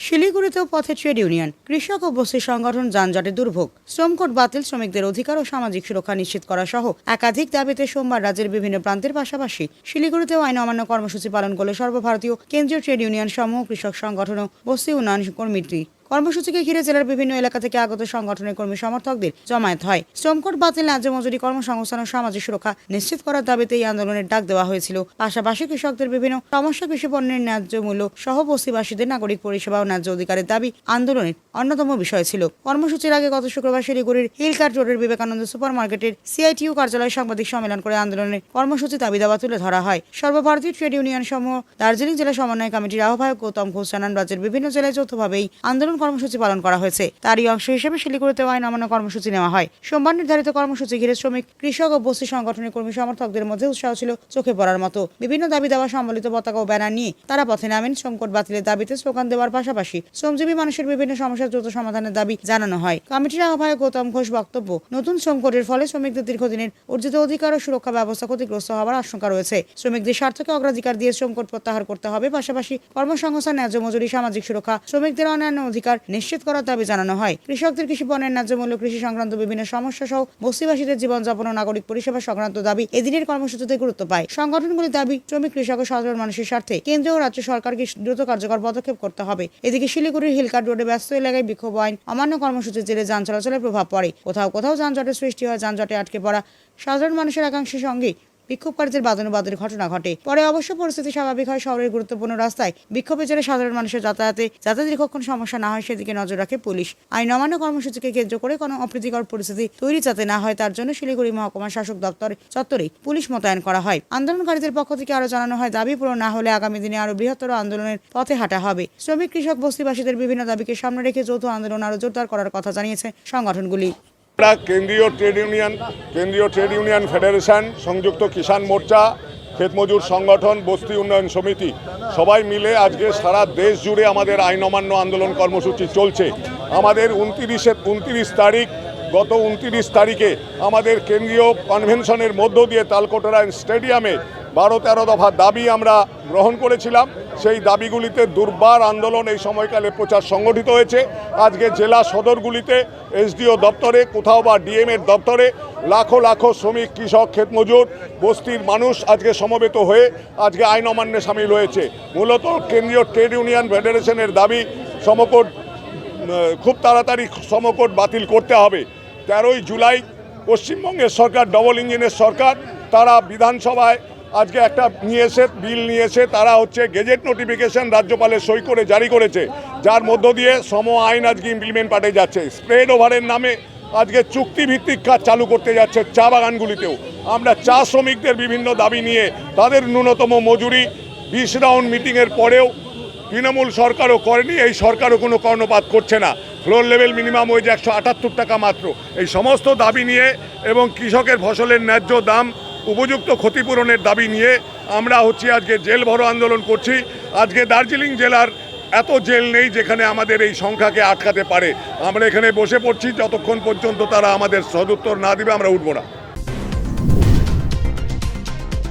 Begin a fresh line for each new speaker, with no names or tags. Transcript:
শিলিগুড়িতেও পথে trade union, কৃষক ও বস্তি সংগঠন যানজটে দুর্ভোগ, শ্রমকোড বাতিল, শ্রমিকদের অধিকার ও সামাজিক সুরক্ষা নিশ্চিত করা সহ একাধিক দাবিতে সোমবার রাজ্যের বিভিন্ন প্রান্তের পাশাপাশি শিলিগুড়িতেও আইন অমান্য কর্মসূচি পালন করল সর্বভারতীয় কেন্দ্রীয় ট্রেড ইউনিয়ন সমূহ, কৃষক সংগঠন ও বস্তি উন্নয়ন কমিটি। কর্মসূচিকে ঘিরে জেলার বিভিন্ন এলাকা থেকে আগত সংগঠনের কর্মী সমর্থকদের জমায়েত হয়। শ্রমকোড বাতিল, ন্যায্য মজুরি, কর্মসংস্থান ও সামাজিক সুরক্ষা নিশ্চিত করার দাবিতে এই আন্দোলনের ডাক দেওয়া হয়েছিল। পাশাপাশি কৃষকদের বিভিন্ন সমস্যা, কৃষি পণ্যের ন্যায্য মূল্য সহ বস্তিবাসীদের নাগরিক পরিষেবা ও ন্যায্য অধিকারের দাবি আন্দোলনের অন্যতম বিষয় ছিল। কর্মসূচির আগে গত শুক্রবার শিলিগুড়ির হিলকার্ট রোডের বিবেকানন্দ সুপার মার্কেটের সিআইটিইউ কার্যালয়ে সাংবাদিক সম্মেলন করে আন্দোলনের কর্মসূচি দাবি দাওয়া তুলে ধরা হয়। সর্বভারতীয় ট্রেড ইউনিয়ন সমূহ দার্জিলিং জেলা সমন্বয় কমিটির আহ্বায়ক গৌতম ঘোষ জানান, রাজ্যের বিভিন্ন জেলায় যৌথভাবে এই আন্দোলন কর্মসূচি পালন করা হয়েছে। তারই অংশ হিসেবে শিলিগুড়িতেও আইন অমান্য কর্মসূচি নেওয়া হয়। সোমবার নির্ধারিত কর্মসূচি ঘিরে শ্রমিক, কৃষক ও বস্তি সংগঠনের কর্মী সমর্থকদের মধ্যে উৎসাহ ছিল চোখে পড়ার মতো। বিভিন্ন দাবি দাওয়া সম্বলিত পতাকা ও ব্যানার নিয়ে তারা পথে নামেন। শ্রমকোড বাতিলের দাবিতে স্লোগান দেওয়ার পাশাপাশি শ্রমজীবী মানুষের বিভিন্ন সমস্যার দ্রুত সমাধানের দাবি জানানো হয়। কমিটির আহ্বায়ক গৌতম ঘোষ বক্তব্য, নতুন শ্রমকোডের ফলে শ্রমিকদের দীর্ঘদিনের অর্জিত অধিকার ও সুরক্ষা ব্যবস্থা ক্ষতিগ্রস্ত হওয়ার আশঙ্কা রয়েছে। শ্রমিকদের স্বার্থকে অগ্রাধিকার দিয়ে শ্রমকোড প্রত্যাহার করতে হবে। পাশাপাশি কর্মসংস্থান, ন্যায্য মজুরি, সামাজিক সুরক্ষা, শ্রমিকদের অন্যান্য অধিকার নিশ্চিত করার দাবি জানানো হয়। কৃষকদের কৃষি পণ্যের ন্যায্য মূল্য, কৃষি সংক্রান্ত বিভিন্ন সমস্যা সহ বস্তিবাসীদের জীবনযাপন ও নাগরিক পরিষেবা সংক্রান্ত দাবি এদিনের কর্মসূচিতে গুরুত্ব পায়। সংগঠনগুলির দাবি, শ্রমিক, কৃষক ও সাধারণ মানুষের স্বার্থে কেন্দ্র ও রাজ্য সরকারকে দ্রুত কার্যকর পদক্ষেপ করতে হবে। এদিকে শিলিগুড়ির হিলকার্ট রোডে ব্যস্ত এলাকায় বিক্ষোভ, আইন অমান্য কর্মসূচির জেরে যান চলাচলের প্রভাব পড়ে। কোথাও কোথাও যানজটের সৃষ্টি হয়। যানজটে আটকে পড়া সাধারণ মানুষের একাংশের সঙ্গে বিক্ষোভকারীদের বাদানুবাদের ঘটনা ঘটে। পরে অবশ্য পরিস্থিতি স্বাভাবিক হয়। শহরের গুরুত্বপূর্ণ রাস্তায় বিক্ষোভের জেরে সাধারণ মানুষের যাতে দীর্ঘক্ষণ সমস্যা না হয় সেদিকে নজর রাখে পুলিশ। আইন অমান্য কর্মসূচিকে কেন্দ্র করে কোনো অপ্রীতিকর পরিস্থিতি তৈরি যাতে না হয় তার জন্য শিলিগুড়ি মহকুমা শাসক দপ্তর চত্বরে পুলিশ মোতায়েন করা হয়। আন্দোলনকারীদের পক্ষ থেকে আরো জানানো হয়, দাবি পূরণ না হলে আগামী দিনে আরো বৃহত্তর আন্দোলনের পথে হাঁটা হবে। শ্রমিক, কৃষক, বস্তিবাসীদের বিভিন্ন দাবিকে সামনে রেখে যৌথ আন্দোলন আরো জোরদার করার কথা জানিয়েছে সংগঠনগুলি।
কেন্দ্রীয় ট্রেড ইউনিয়ন ফেডারেশন, সংযুক্ত কিষাণ মোর্চা, ক্ষেত মজুর সংগঠন, বস্তি উন্নয়ন সমিতি সবাই মিলে আজকে সারা দেশ জুড়ে আমাদের আইন অমান্য আন্দোলন কর্মসূচি চলছে। আমাদের 29 তারিখ, গত 29 তারিখে আমাদের কেন্দ্রীয় কনভেনশনের মধ্য দিয়ে তালকোটরা স্টেডিয়ামে 12-13 দফা দাবি আমরা গ্রহণ করেছিলাম। সেই দাবিগুলিতে দুর্বার আন্দোলন এই সময়কালে প্রচার সংগঠিত হয়েছে। আজকে জেলা সদরগুলিতে, এসডিও দপ্তরে, কোথাও বা ডিএমের দপ্তরে লাখো লাখো শ্রমিক, কৃষক, ক্ষেতমজুর, বস্তির মানুষ আজকে সমবেত হয়ে আজকে আইন অমান্যে সামিল হয়েছে। মূলত কেন্দ্রীয় ট্রেড ইউনিয়ন ফেডারেশনের দাবি, সমকোড খুব তাড়াতাড়ি সমকোড বাতিল করতে হবে। 13ই জুলাই পশ্চিমবঙ্গের সরকার, ডবল ইঞ্জিনের সরকার, তারা বিধানসভায় আজকে একটা বিল নিয়ে এসে তারা গেজেট নোটিফিকেশন রাজ্যপালের সই করে জারি করেছে, যার মধ্য দিয়ে শ্রম আইন আজকে ইমপ্লিমেন্ট পাঠে যাচ্ছে। স্প্রেড ওভারের নামে আজকে চুক্তিভিত্তিক কাজ চালু করতে যাচ্ছে চা বাগানগুলিতেও। আমরা চা শ্রমিকদের বিভিন্ন দাবি নিয়ে তাদের ন্যূনতম মজুরি 20 রাউন্ড মিটিংয়ের পরেও তৃণমূল সরকারও করেনি, এই সরকারও কোনো কর্ণপাত করছে না। ফ্লোর লেভেল মিনিমাম ওয়েজ 178 টাকা মাত্র। এই সমস্ত দাবি নিয়ে এবং কৃষকের ফসলের ন্যায্য দাম, উপযুক্ত ক্ষতিপূরণের দাবি নিয়ে আমরা আজকে জেল ভরো আন্দোলন করছি। আজকে দার্জিলিং জেলার এত জেল নেই যেখানে আমাদের এই সংখ্যাকে আটকাতে পারে। আমরা এখানে বসে পড়ছি, যতক্ষণ পর্যন্ত তারা আমাদের সদুত্তর না দিবে আমরা উঠব না।